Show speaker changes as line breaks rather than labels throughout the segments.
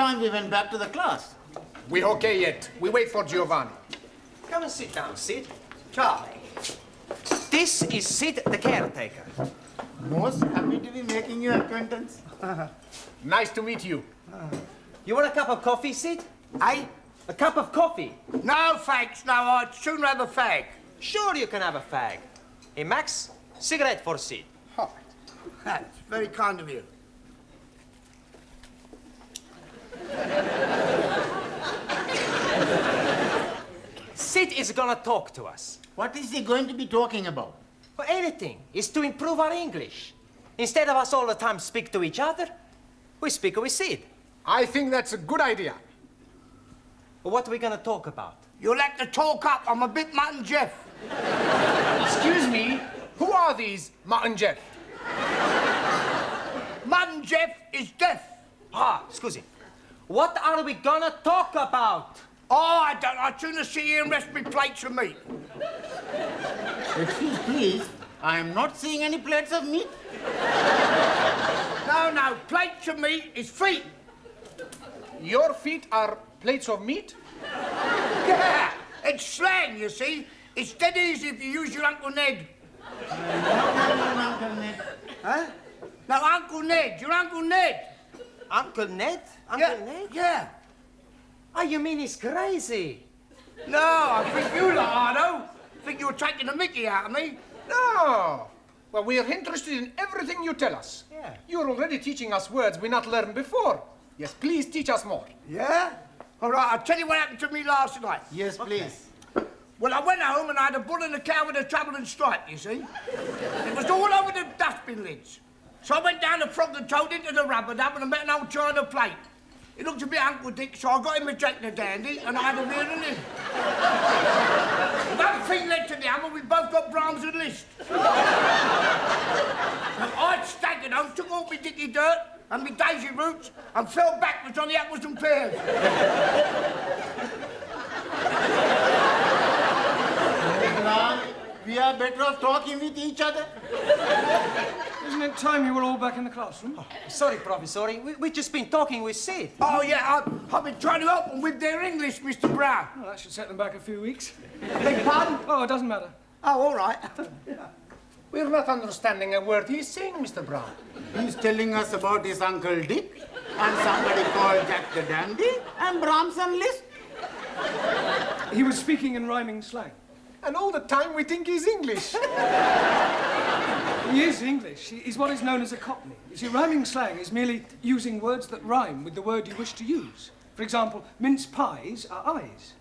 time we went back to the class.
We're okay yet. We wait for Giovanni.
Come and sit down, Sid. Charlie. This is Sid, the caretaker.
Most happy to be making your acquaintance.
Nice to meet you.
You want a cup of coffee, Sid?
Eh?
A cup of coffee?
No, thanks. No, I'd sooner have a fag.
Sure you can have a fag. Hey, Max, cigarette for Sid.
Oh, that's very kind of you.
Sid is gonna talk to us.
What is he going to be talking about?
Well, anything. It's to improve our English. Instead of us all the time speak to each other, we speak with Sid.
I think that's a good idea.
Well, what are we gonna talk about?
You'll have to talk up. I'm a bit Mutt and Jeff.
Excuse me, who are these Mutt and Jeff?
Mutt and Jeff is deaf.
Ah, scusi. What are we gonna talk about?
Oh, I don't. I'd sooner sit here and rest my plates of meat.
Excuse please, I am not seeing any plates of meat.
No, plates of meat is feet.
Your feet are plates of meat?
Yeah, it's slang, you see. It's dead easy if you use your Uncle Ned.
Uncle Ned.
Huh? No, Uncle Ned. Your Uncle Ned.
Uncle Ned? Uncle Ned?
Yeah.
Oh, you mean he's crazy?
No, I think you lot, Ardo. Think you're taking the mickey out of me.
No. Well, we are interested in everything you tell us.
Yeah.
You're already teaching us words we not learned before. Yes, please teach us more.
Yeah? All right, I'll tell you what happened to me last night.
Yes, please.
Well, I went home and I had a bull and a cow with a trouble and stripe, you see. It was all over the dustbin lids. So I went down the frog and toad into the rubber dub and I met an old china plate. It looked a bit Uncle Dick, so I got him a Jack the Dandy and I had a rear and in. One thing led to the other, we both got Brahms and Liszt. I staggered home, took all my dicky dirt and my daisy roots and fell backwards on the apples and pears.
We are better off talking with each other.
Isn't it time you were all back in the classroom?
Oh, sorry, Professor. We've just been talking with Sid.
Oh, yeah, I've been trying to help them with their English, Mr. Brown.
Well, that should set them back a few weeks.
Beg pardon?
Oh, it doesn't matter.
Oh, all right.
We're not understanding a word he's saying, Mr. Brown.
He's telling us about his Uncle Dick and somebody called Jack the Dandy and Brahms and Liszt.
He was speaking in rhyming slang.
And all the time we think he's English.
He is English. He's what is known as a cockney. You see, rhyming slang is merely using words that rhyme with the word you wish to use. For example, mince pies are eyes.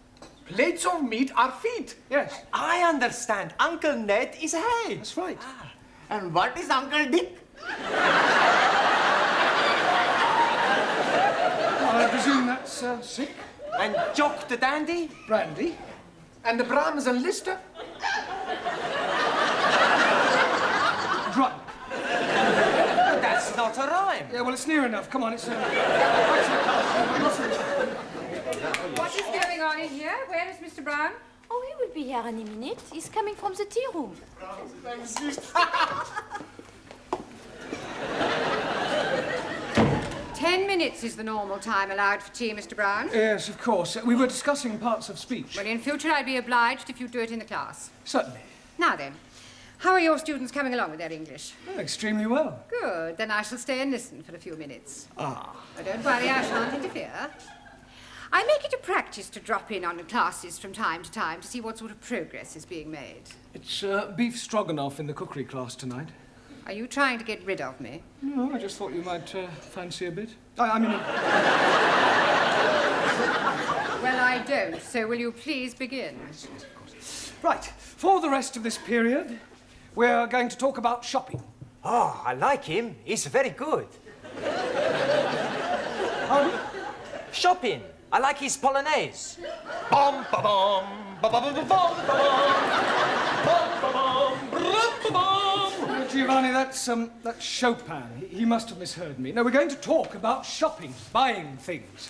Plates of meat are feet.
Yes.
I understand. Uncle Ned is head.
That's right.
And what is Uncle Dick?
Well, I presume that's sick.
And Jock the Dandy?
Brandy.
And the Brahms and Liszt?
Drunk.
That's not a rhyme.
Yeah, well, it's near enough. Come on, it's...
What is going on in here? Where is Mr. Brown?
Oh, he will be here any minute. He's coming from the tea room.
10 minutes is the normal time allowed for tea, Mr. Brown.
Yes, of course. We were discussing parts of speech.
Well, in future, I'd be obliged if you do it in the class.
Certainly.
Now then, how are your students coming along with their English?
Oh, extremely well.
Good. Then I shall stay and listen for a few minutes.
Ah.
Oh, don't worry, I shan't interfere. I make it a practice to drop in on the classes from time to time to see what sort of progress is being made.
It's beef stroganoff in the cookery class tonight.
Are you trying to get rid of me?
No, I just thought you might fancy a bit. I mean...
Well, I don't, so will you please begin?
Yes, of course. Right, for the rest of this period, we're going to talk about shopping.
Oh, I like him. He's very good. Shopping. I like his polonaise. Bom, ba bom, ba ba ba ba bom, ba bom, ba bom, ba bom.
Giovanni, that's Chopin. He must have misheard me. No, we're going to talk about shopping, buying things.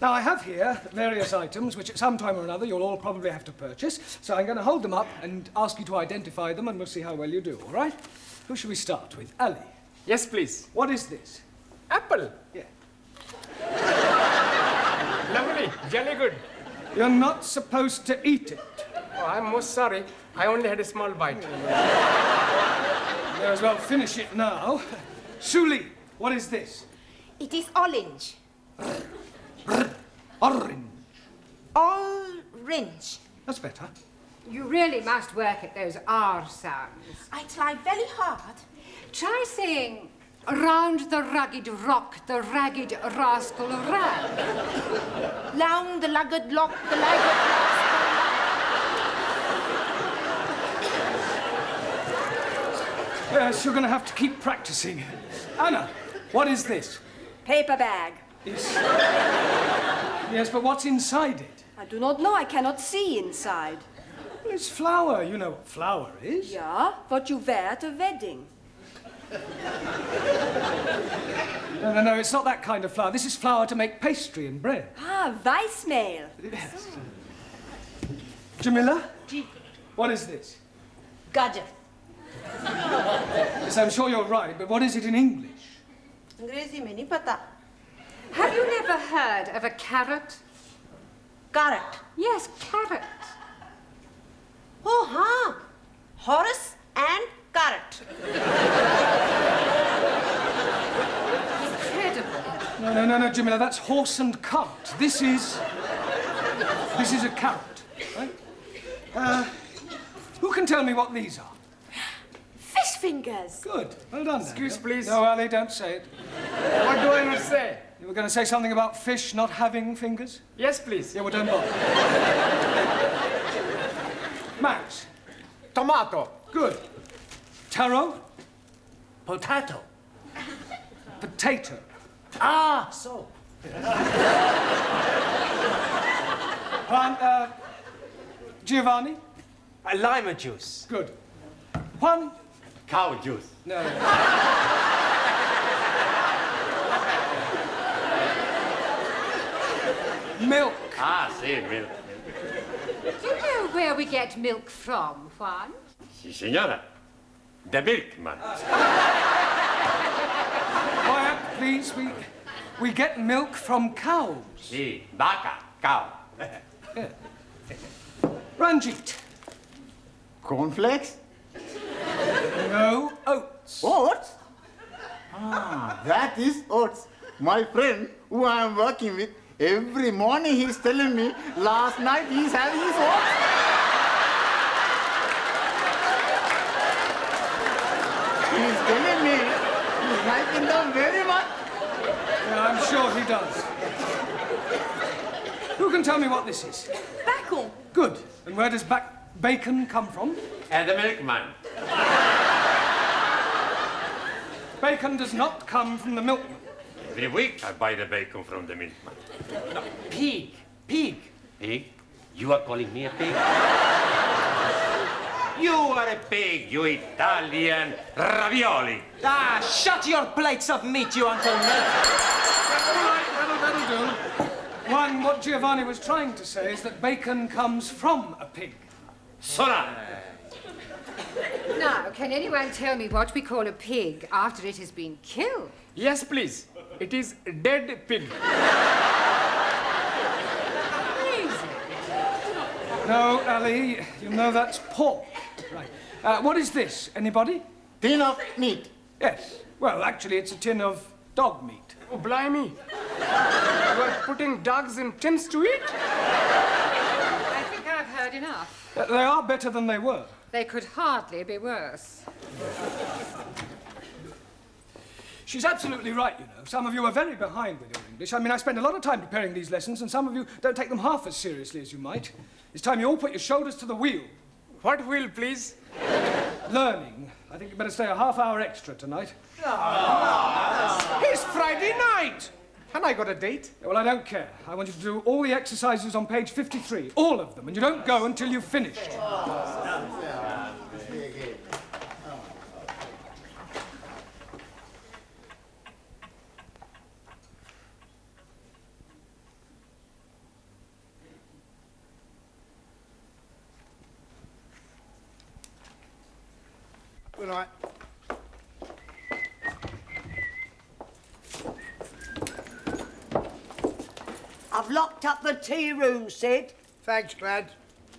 Now, I have here various items which at some time or another you'll all probably have to purchase, so I'm going to hold them up and ask you to identify them, and we'll see how well you do, all right? Who shall we start with? Ali.
Yes, please.
What is this?
Apple.
Yeah.
Lovely, jolly good.
You're not supposed to eat it.
Oh, I'm most sorry. I only had a small bite.
May as well finish it now. Suli, what is this?
It is orange.
Orange.
Orange.
That's better.
You really must work at those R sounds.
I try very hard.
Try saying, round the rugged rock, the ragged rascal ran.
Round the lugged lock, the lagged
Yes, you're going to have to keep practicing. Anna, what is this?
Paper bag.
Yes. Yes, but what's inside it?
I do not know. I cannot see inside.
Well, it's flour. You know what flour is.
Yeah, what you wear at a wedding.
No, it's not that kind of flour. This is flour to make pastry and bread.
Ah, Weissmehl.
Yes. Jamila, what is this?
Gajar.
Yes, I'm sure you're right, but what is it in English?
अंग्रेजी में नहीं पता.
Have you never heard of a carrot?
Carrot.
Yes, carrot.
Oh, हाँ. Horse and carrot.
Incredible.
No, Jamila, that's horse and cart. This is a carrot, right? Who can tell me what these are?
Fish fingers.
Good. Well done.
Excuse,
Daniel.
please.
No, Ali, don't say it.
What do I must say?
You were going to say something about fish not having fingers?
Yes, please.
Yeah, well, don't bother. Max.
Tomato.
Good. Taro.
Potato.
Potato.
Ah, so.
Juan, Giovanni.
Lima juice.
Good. Juan.
Cow juice.
No. Milk.
Ah, see, milk.
Do you know where we get milk from, Juan?
Si, señora. The milkman.
Quiet, please. We get milk from cows.
Si, vaca, cow.
Ranjit.
Cornflakes?
No oats.
Oats? Ah, that is oats. My friend, who I am working with, every morning he's telling me last night he's having his oats. He's telling me he's liking them very much.
Yeah, I'm sure he does. Who can tell me what this is?
Bacon.
Good. And where does bacon come from?
And the milkman.
Bacon does not come from the milkman.
Every week I buy the bacon from the milkman.
Pig. Pig.
Pig? You are calling me a pig? You are a pig, you Italian ravioli.
Ah, shut your plates of meat, you Uncle Ned.
All right, that'll do. One, what Giovanni was trying to say is that bacon comes from a pig.
Sola.
Now, can anyone tell me what we call a pig after it has been killed?
Yes, please. It is dead pig.
No, Ali, you know that's pork. Right. What is this? Anybody?
Tin of meat.
Yes. Well, actually, it's a tin of dog meat.
Oh, blimey. You are putting dogs in tins to eat?
I think I've heard enough.
They are better than they were.
They could hardly be worse.
She's absolutely right, you know. Some of you are very behind with your English. I mean, I spend a lot of time preparing these lessons, and some of you don't take them half as seriously as you might. It's time you all put your shoulders to the wheel.
What will, please?
Learning. I think you better stay a half hour extra tonight.
It's Friday night. And I got a date.
Well, I don't care. I want you to do all the exercises on page 53. All of them. And you don't go until you've finished.
Good night.
I've locked up the tea room, Sid.
Thanks, Glad.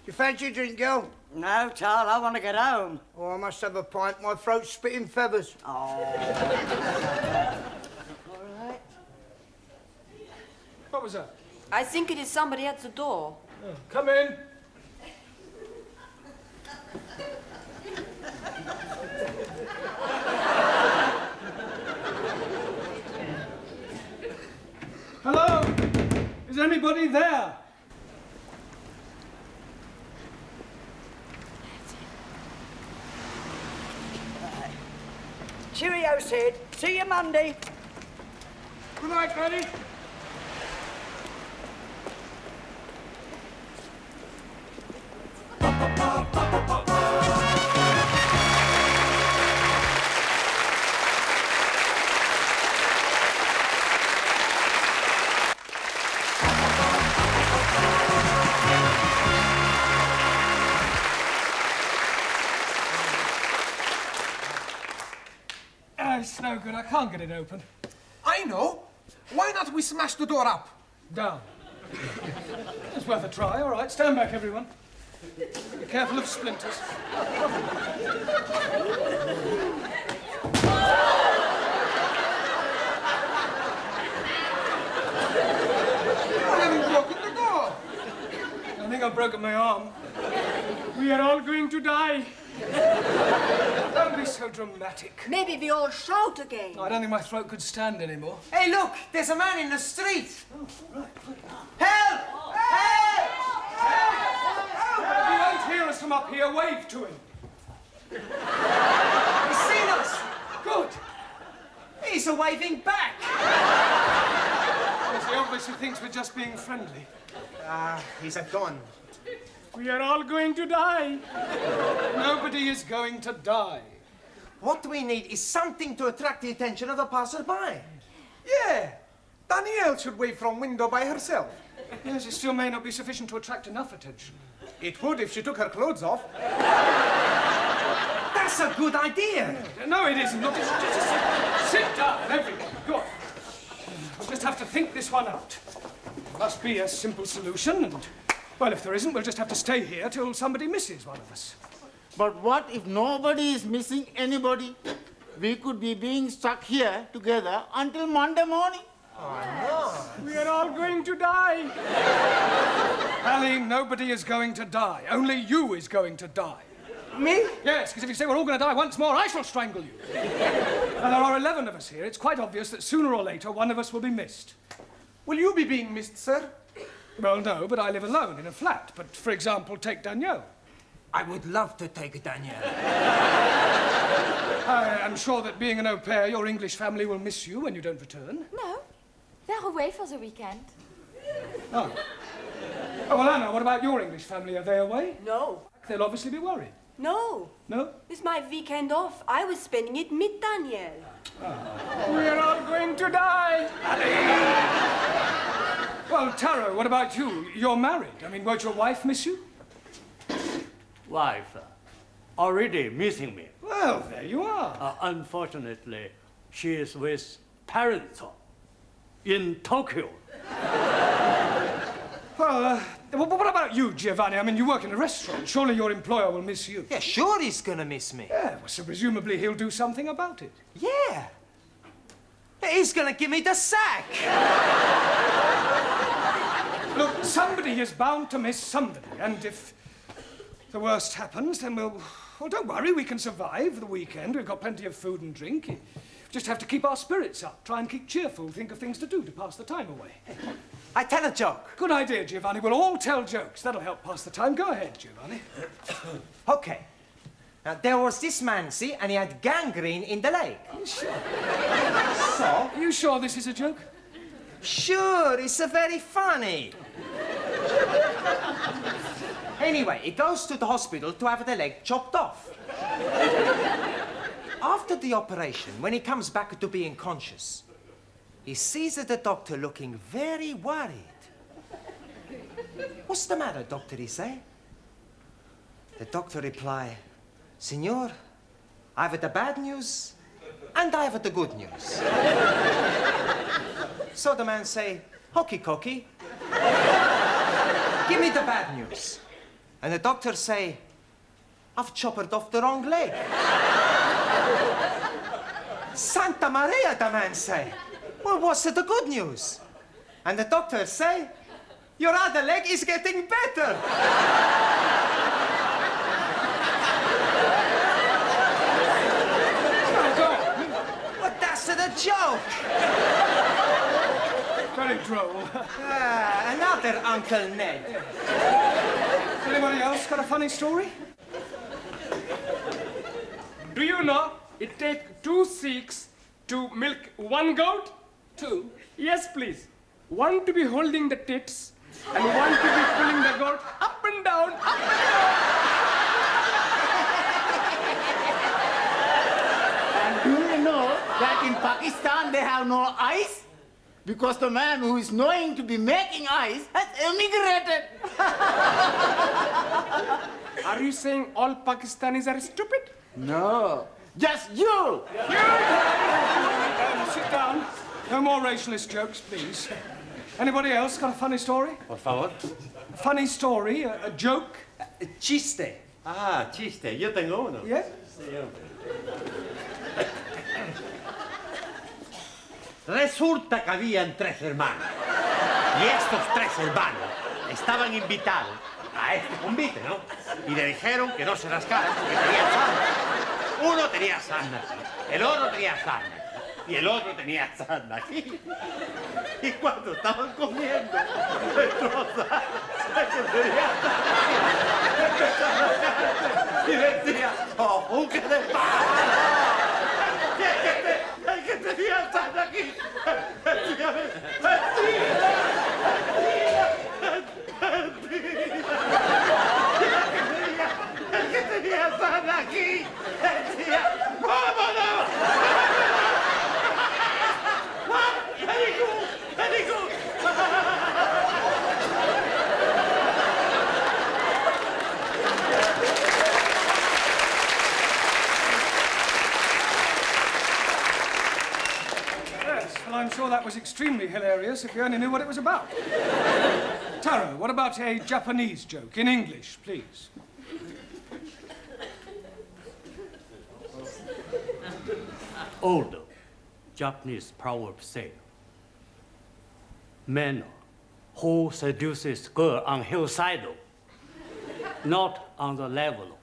You fancy a drink, girl?
No, Tal, I want to get home.
Oh, I must have a pint. My throat's spitting feathers.
Oh. All right.
What was that?
I think it is somebody at the door.
Oh, come in. Hello? Is anybody there?
Cheerio, Sid. See you Monday.
Good night, Granny.
It's no good. I can't get it open.
I know. Why not we smash the door up?
Down. It's worth a try. All right, stand back, everyone. Be careful of splinters.
You haven't broken the door.
I think I've broken my arm. We are all going to die. Don't be so dramatic.
Maybe we all shout again.
I don't think my throat could stand anymore.
Hey, look, there's a man in the street.
Oh, right.
Help! Help!
If you won't hear us from up here, wave to him.
He's seen us.
Good.
He's waving back.
Yes, he obviously thinks we're just being friendly.
He's a gun.
We are all going to die. Nobody is going to die.
What we need is something to attract the attention of the passerby.
Yeah. Danielle should wave from window by herself.
Yes, it still may not be sufficient to attract enough attention.
It would if she took her clothes off.
That's a good idea.
No, it isn't. Look, just sit down, everyone. Go on. We'll just have to think this one out. There must be a simple solution, and, well, if there isn't, we'll just have to stay here till somebody misses one of us.
But what if nobody is missing anybody? We could be being stuck here together until Monday morning.
We are all going to die. Ali, nobody is going to die. Only you is going to die.
Me?
Yes, because if you say we're all going to die once more, I shall strangle you. And there are 11 of us here. It's quite obvious that sooner or later one of us will be missed.
Will you be being missed, sir?
Well, no, but I live alone in a flat. But, for example, take Danielle.
I would love to take Danielle.
I am sure that being an au pair, your English family will miss you when you don't return.
No, they're away for the weekend.
Oh. Oh, well, Anna, what about your English family? Are they away?
No.
They'll obviously be worried.
No.
No?
It's my weekend off. I was spending it with Danielle.
We are all going to die. Well, Taro, what about you? You're married. I mean, won't your wife miss you?
Wife already missing me.
Well, there you are.
Unfortunately, she is with parents in Tokyo.
Well, what about you, Giovanni? I mean, you work in a restaurant. Surely your employer will miss you.
Yeah, sure he's gonna miss me.
Yeah, well, so presumably he'll do something about it.
Yeah. He's gonna give me the sack.
Look, somebody is bound to miss somebody, and if the worst happens, then well, don't worry, we can survive the weekend. We've got plenty of food and drink. We just have to keep our spirits up, try and keep cheerful, think of things to do to pass the time away.
I tell a joke.
Good idea, Giovanni. We'll all tell jokes. That'll help pass the time. Go ahead, Giovanni.
Okay. Now, there was this man, see, and he had gangrene in the leg.
Sure.
So?
Are you sure this is a joke?
Sure, it's very funny. Anyway, he goes to the hospital to have the leg chopped off. After the operation, when he comes back to being conscious, he sees the doctor looking very worried. What's the matter, doctor, he say? The doctor reply, Signor, I have the bad news and I have the good news. So the man say, hokey cocky, Give me the bad news. And the doctor say, I've chopped off the wrong leg. Santa Maria, the man say. Well, what's the good news? And the doctor say, your other leg is getting better. But that's the joke.
Very droll.
Another Uncle Ned.
Anybody else got a funny story?
Do you know it takes 2 Sikhs to milk 1 goat?
2?
Yes, please. 1 to be holding the tits and 1 to be pulling the goat up and down, up and down.
And do you know that in Pakistan they have no eyes? Because the man who is knowing to be making eyes has emigrated.
Are you saying all Pakistanis are stupid?
No, just you.
Sit down. No more racialist jokes, please. Anybody else got a funny story?
Por favor.
A funny story, a joke?
Chiste.
Ah, chiste. Yo tengo uno.
Yeah?
Resulta que habían 3 hermanos. Y estos 3 hermanos estaban invitados a este convite, ¿no? Y le dijeron que no se rascaran porque tenía sarna. Uno tenía sarna aquí, el otro tenía sarna y el otro tenía sarna aquí. Y cuando estaban comiendo, el que tenía sarna aquí, empezó a rascarse y decía, ¡oh, qué de palo! El que tenía sarna aquí, decía, el que tenía sarna aquí, decía, ¡vámonos! Very good.
Yes, well, I'm sure that was extremely hilarious if you only knew what it was about. Taro, what about a Japanese joke in English, please?
Old Japanese proverb say, man who seduces girl on hillside, not on the level.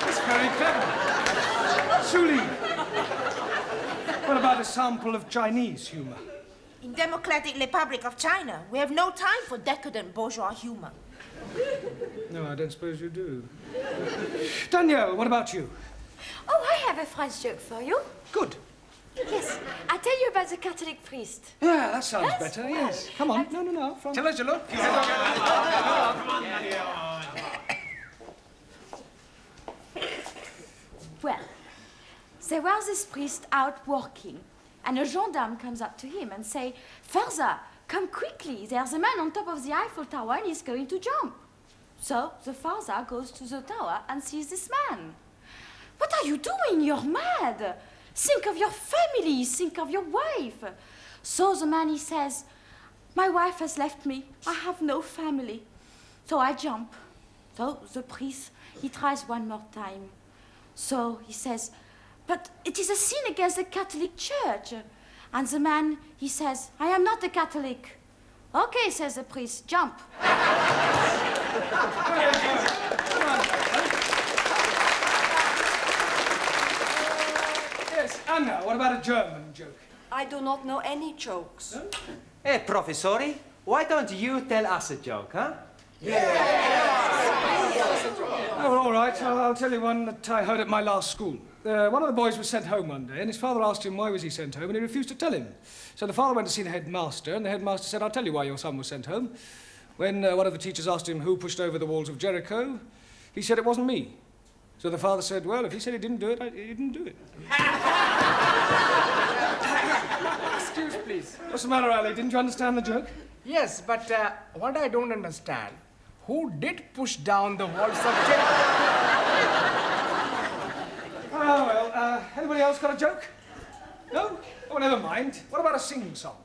That's very clever. Suli, what about a sample of Chinese humor?
In Democratic Republic of China, we have no time for decadent bourgeois humor.
No, I don't suppose you do. Danielle, what about you?
Oh, I have a French joke for you.
Good.
Yes, I tell you about the Catholic priest.
Yeah, that sounds
Yes?
better, yes. Come on. No, up front.
Tell us, you look.
Well, there was this priest out walking, and a gendarme comes up to him and say, "Father, come quickly, there's a man on top of the Eiffel Tower and he's going to jump." So the father goes to the tower and sees this man. "What are you doing? You're mad. Think of your family, think of your wife." So the man, he says, "My wife has left me, I have no family." So I jump. So the priest, he tries one more time. So he says, "But it is a sin against the Catholic Church." And the man, he says, "I am not a Catholic." "Okay," says the priest, "jump."
Yes, Anna, what about a German joke?
I do not know any jokes.
No?
Hey, professori, why don't you tell us a joke, huh?
Oh, all right. I'll tell you one that I heard at my last school. One of the boys was sent home one day, and his father asked him why was he sent home, and he refused to tell him. So the father went to see the headmaster, and the headmaster said, "I'll tell you why your son was sent home." When one of the teachers asked him who pushed over the walls of Jericho, he said it wasn't me. So the father said, "Well, if he said he didn't do it, he didn't do it."
Excuse, please.
What's the matter, Ali? Didn't you understand the joke?
Yes, but what I don't understand, who did push down the walls of Jericho?
Oh, well, anybody else got a joke? No? Oh, never mind. What about a sing-song?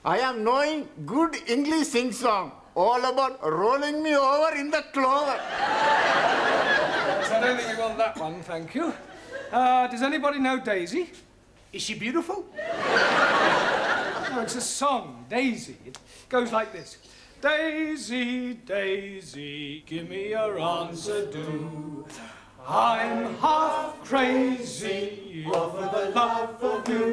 I am knowing good English sing-song. All about rolling me over in the clover.
Yes, I don't think we want that one, thank you. Does anybody know Daisy?
Is she beautiful?
No, it's a song, Daisy. It goes like this. Daisy, Daisy, give me your answer, do. I'm half crazy over the love of you. It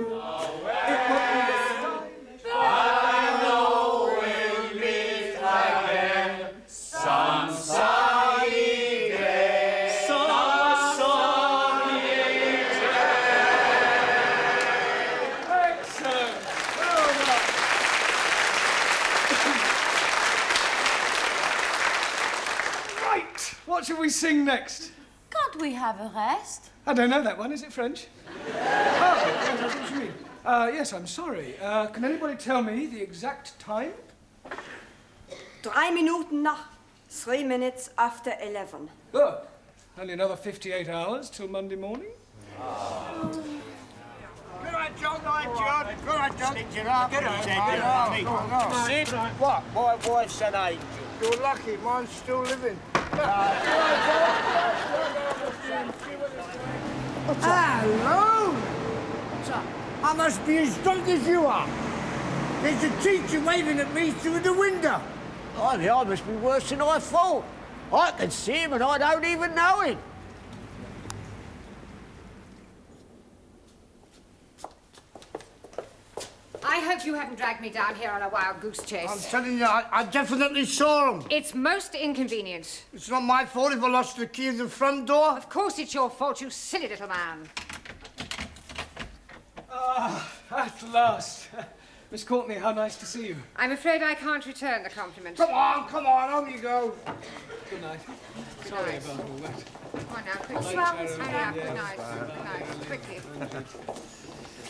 would be I know we'll meet again some sunny day. Some sunny day. Excellent. Well done. Right. What shall we sing next?
Can't we have a rest?
I don't know that one. Is it French? Oh, yes, that's what you mean. Yes, I'm sorry. Can anybody tell me the exact time?
3 Minuten nach. 3 minutes after 11.
Oh, only another 58 hours till Monday morning?
Good night, John. Night, John. Good night, John.
Stitch it up.
Good night,
Sid,
What? My wife's an angel. You're lucky. Mine's still living. Hello!
What's up?
I must be as drunk as you are. There's a teacher waving at me through the window.
I must be worse than I thought. I can see him and I don't even know him.
I hope you haven't dragged me down here on a wild goose chase.
I'm telling you, I definitely saw him.
It's most inconvenient.
It's not my fault if I lost the key of the front door.
Of course it's your fault, you silly little man.
Ah, at last. Miss Courtney, how nice to see you.
I'm afraid I can't return the compliment.
Come on, home you go.
Good night.
Good
Sorry
night.
about all that.
Come on now, quickly.
Good
Hurry
night,
up.
Sharon.
Good
Yes,
night.
bye.
Good night. Quickly.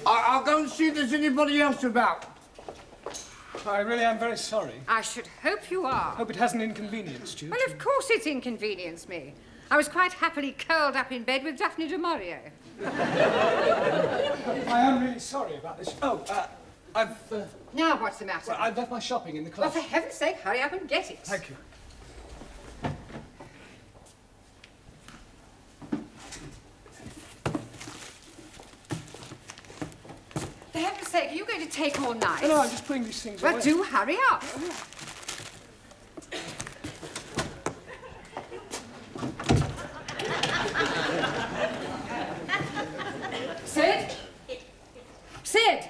I'll go and see if there's anybody else about.
I really am very sorry.
I should hope you are.
Hope it hasn't inconvenienced you.
Well, of course it's inconvenienced me. I was quite happily curled up in bed with Daphne du Maurier.
I am really sorry about this. Oh, I've...
Now what's the matter?
Well, I've left my shopping in the
Well,
class.
for heaven's sake, hurry up and get it.
Thank you.
For heaven's sake, are you going to take all night?
No, I'm just putting these things
Well,
away.
do hurry up. Sid? Sid!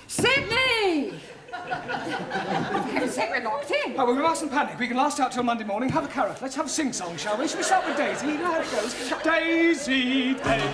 Sydney! For heaven's sake, we're locked in.
Oh, well, we mustn't panic. We can last out till Monday morning. Have a carrot. Let's have a sing-song, shall we? Shall we start with Daisy? You know how it goes. Daisy, Daisy.